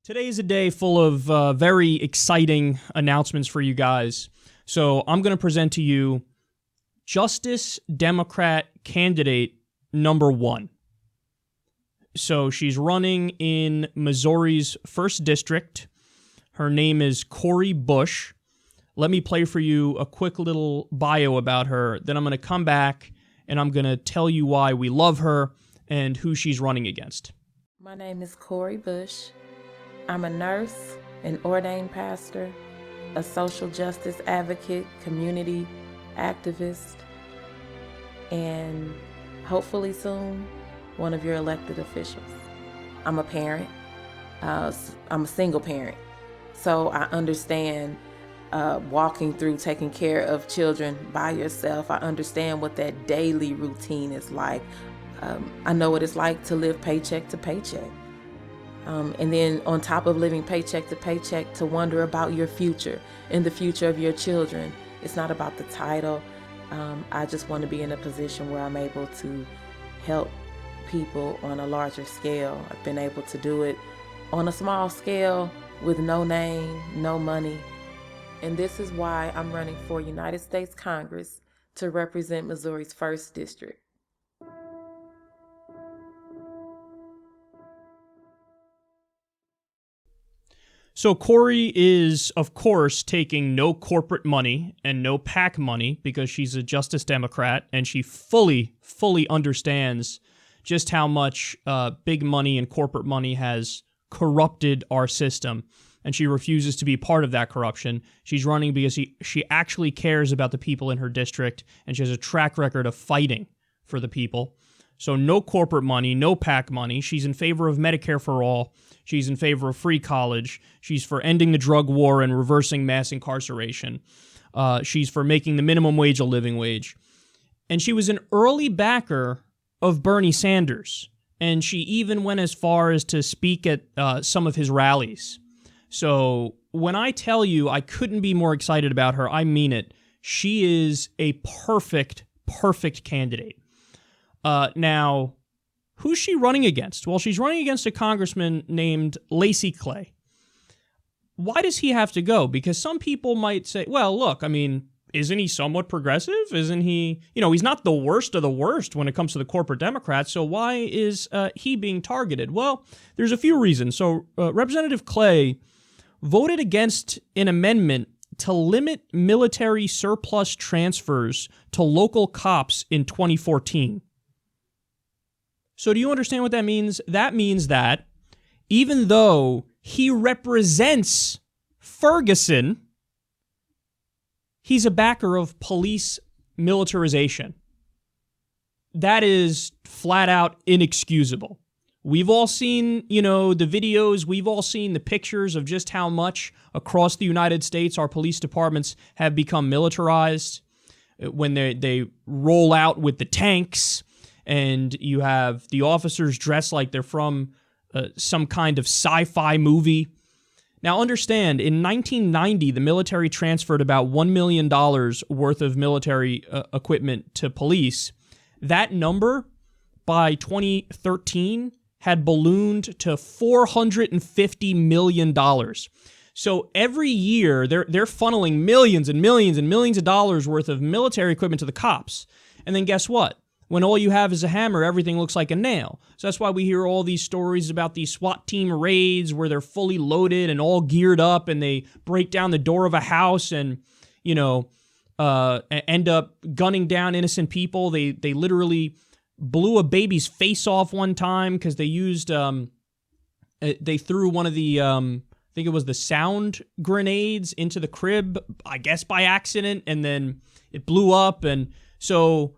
Today is a day full of very exciting announcements for you guys. So I'm going to present to you Justice Democrat candidate number 1. So she's running in Missouri's 1st District. Her name is Cori Bush. Let me play for you a quick little bio about her. Then I'm going to come back and I'm going to tell you why we love her and who she's running against. My name is Cori Bush. I'm a nurse, an ordained pastor, a social justice advocate, community activist, and hopefully soon, one of your elected officials. I'm a parent. I'm a single parent, so I understand walking through taking care of children by yourself. I understand what that daily routine is like. I know what it's like to live paycheck to paycheck. And then on top of living paycheck to paycheck, to wonder about your future and the future of your children. It's not about the title. I just want to be in a position where I'm able to help people on a larger scale. I've been able to do it on a small scale with no name, no money. And this is why I'm running for United States Congress to represent Missouri's 1st District. So Cori is, of course, taking no corporate money and no PAC money because she's a Justice Democrat, and she fully understands just how much big money and corporate money has corrupted our system, and she refuses to be part of that corruption. She's running because she actually cares about the people in her district, and she has a track record of fighting for the people. So no corporate money, no PAC money. She's in favor of Medicare for all. She's in favor of free college. She's for ending the drug war and reversing mass incarceration. She's for making the minimum wage a living wage. And she was an early backer of Bernie Sanders. And she even went as far as to speak at some of his rallies. So when I tell you I couldn't be more excited about her, I mean it. She is a perfect candidate. Now, who's she running against? Well, she's running against a congressman named Lacy Clay. Why does he have to go? Because some people might say, well, look, I mean, isn't he somewhat progressive? Isn't he, he's not the worst of the worst when it comes to the corporate Democrats, so why is he being targeted? Well, there's a few reasons. So Representative Clay voted against an amendment to limit military surplus transfers to local cops in 2014. So do you understand what that means? That means that even though he represents Ferguson, he's a backer of police militarization. That is flat out inexcusable. We've all seen, the videos, we've all seen the pictures of just how much across the United States our police departments have become militarized when they roll out with the tanks. And you have the officers dressed like they're from some kind of sci-fi movie. Now understand, in 1990, the military transferred about $1 million worth of military equipment to police. That number, by 2013, had ballooned to $450 million. So every year, they're funneling millions and millions and millions of dollars worth of military equipment to the cops. And then guess what? When all you have is a hammer, everything looks like a nail. So that's why we hear all these stories about these SWAT team raids where they're fully loaded and all geared up and they break down the door of a house and, end up gunning down innocent people. They literally blew a baby's face off one time because they used, they threw one of the, I think it was the sound grenades into the crib, I guess by accident, and then it blew up. And so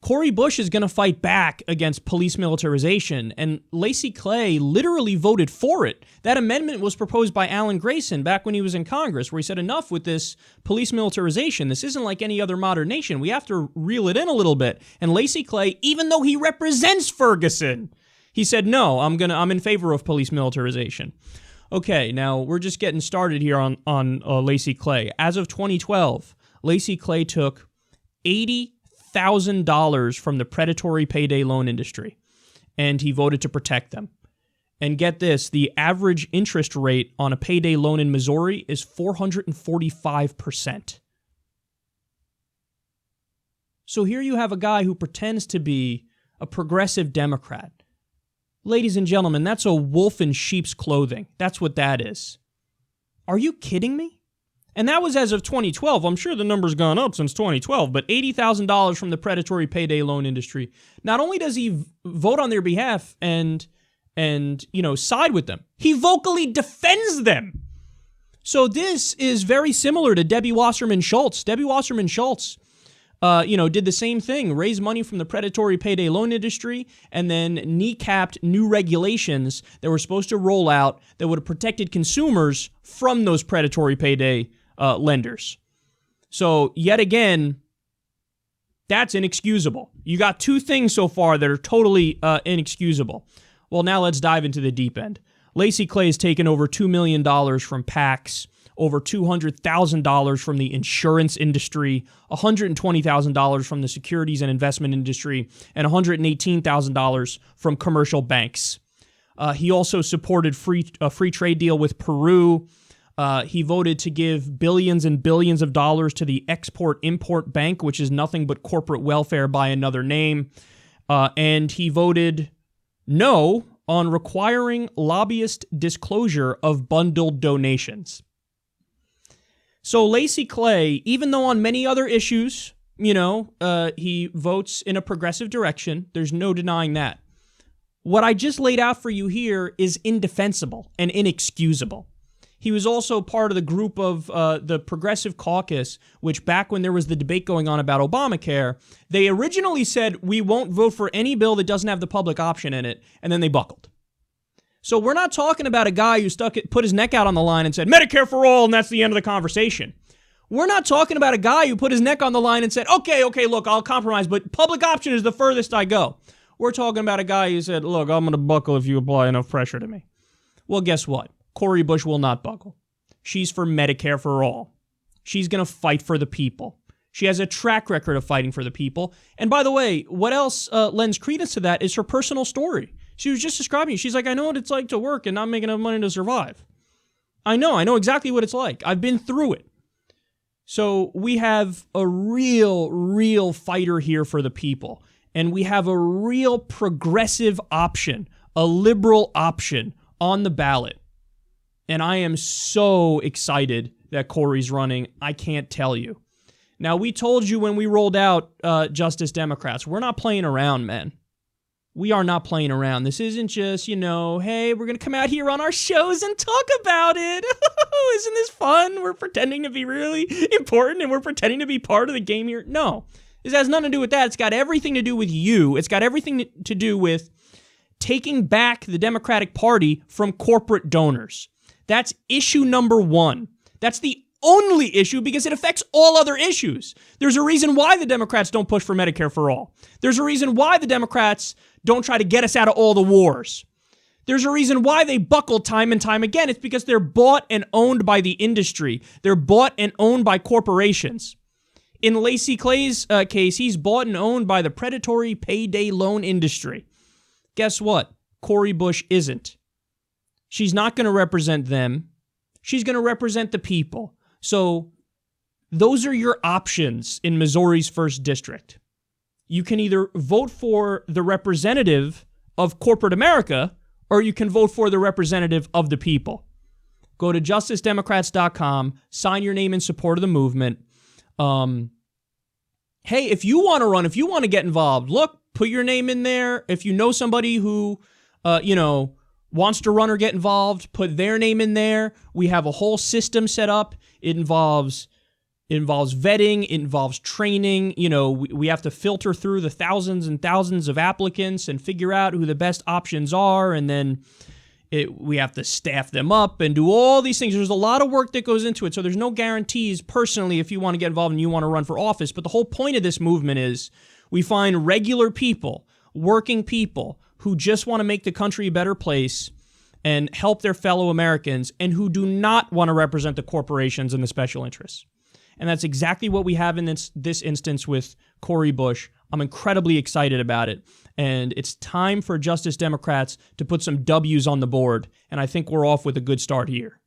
Cori Bush is going to fight back against police militarization, and Lacy Clay literally voted for it. That amendment was proposed by Alan Grayson back when he was in Congress, where he said, enough with this police militarization. This isn't like any other modern nation. We have to reel it in a little bit. And Lacy Clay, even though he represents Ferguson, he said, no, I'm in favor of police militarization. Okay, now we're just getting started here on Lacy Clay. As of 2012, Lacy Clay took $80,000 from the predatory payday loan industry, and he voted to protect them. And get this, the average interest rate on a payday loan in Missouri is 445%. So here you have a guy who pretends to be a progressive Democrat. Ladies and gentlemen, that's a wolf in sheep's clothing. That's what that is. Are you kidding me? And that was as of 2012. I'm sure the number's gone up since 2012, but $80,000 from the predatory payday loan industry. Not only does he vote on their behalf and side with them, he vocally defends them. So this is very similar to Debbie Wasserman Schultz. Debbie Wasserman Schultz, did the same thing, raised money from the predatory payday loan industry, and then kneecapped new regulations that were supposed to roll out that would have protected consumers from those predatory payday lenders. So yet again, that's inexcusable. You got two things so far that are totally inexcusable. Well, now let's dive into the deep end. Lacey Clay has taken over $2 million from PACs, over $200,000 from the insurance industry, $120,000 from the securities and investment industry, and $118,000 from commercial banks. He also supported a free trade deal with Peru. He voted to give billions and billions of dollars to the Export-Import Bank, which is nothing but corporate welfare by another name. And he voted no on requiring lobbyist disclosure of bundled donations. So Lacey Clay, even though on many other issues, he votes in a progressive direction, there's no denying that. What I just laid out for you here is indefensible and inexcusable. He was also part of the group of the Progressive Caucus, which back when there was the debate going on about Obamacare, they originally said, we won't vote for any bill that doesn't have the public option in it, and then they buckled. So we're not talking about a guy who put his neck out on the line and said, Medicare for all, and that's the end of the conversation. We're not talking about a guy who put his neck on the line and said, okay, look, I'll compromise, but public option is the furthest I go. We're talking about a guy who said, look, I'm going to buckle if you apply enough pressure to me. Well, guess what? Cori Bush will not buckle. She's for Medicare for all. She's going to fight for the people. She has a track record of fighting for the people. And by the way, what else lends credence to that is her personal story. She was just describing it. She's like, I know what it's like to work and not make enough money to survive. I know exactly what it's like. I've been through it. So we have a real fighter here for the people. And we have a real progressive option, a liberal option on the ballot. And I am so excited that Cori's running. I can't tell you. Now, we told you when we rolled out Justice Democrats, we're not playing around, man. We are not playing around. This isn't just, hey, we're going to come out here on our shows and talk about it. Isn't this fun? We're pretending to be really important and we're pretending to be part of the game here. No, this has nothing to do with that. It's got everything to do with you. It's got everything to do with taking back the Democratic Party from corporate donors. That's issue number one. That's the only issue because it affects all other issues. There's a reason why the Democrats don't push for Medicare for all. There's a reason why the Democrats don't try to get us out of all the wars. There's a reason why they buckle time and time again. It's because they're bought and owned by the industry. They're bought and owned by corporations. In Lacey Clay's case, he's bought and owned by the predatory payday loan industry. Guess what? Cori Bush isn't. She's not going to represent them. She's going to represent the people. So those are your options in Missouri's 1st District. You can either vote for the representative of corporate America or you can vote for the representative of the people. Go to justicedemocrats.com, sign your name in support of the movement. Hey, if you want to run, if you want to get involved, look, put your name in there. If you know somebody who, wants to run or get involved, put their name in there. We have a whole system set up. It involves vetting, it involves training. We have to filter through the thousands and thousands of applicants and figure out who the best options are, and then we have to staff them up and do all these things. There's a lot of work that goes into it, so there's no guarantees personally if you want to get involved and you want to run for office. But the whole point of this movement is we find regular people, working people, who just want to make the country a better place and help their fellow Americans and who do not want to represent the corporations and the special interests. And that's exactly what we have in this instance with Cori Bush. I'm incredibly excited about it. And it's time for Justice Democrats to put some W's on the board. And I think we're off with a good start here.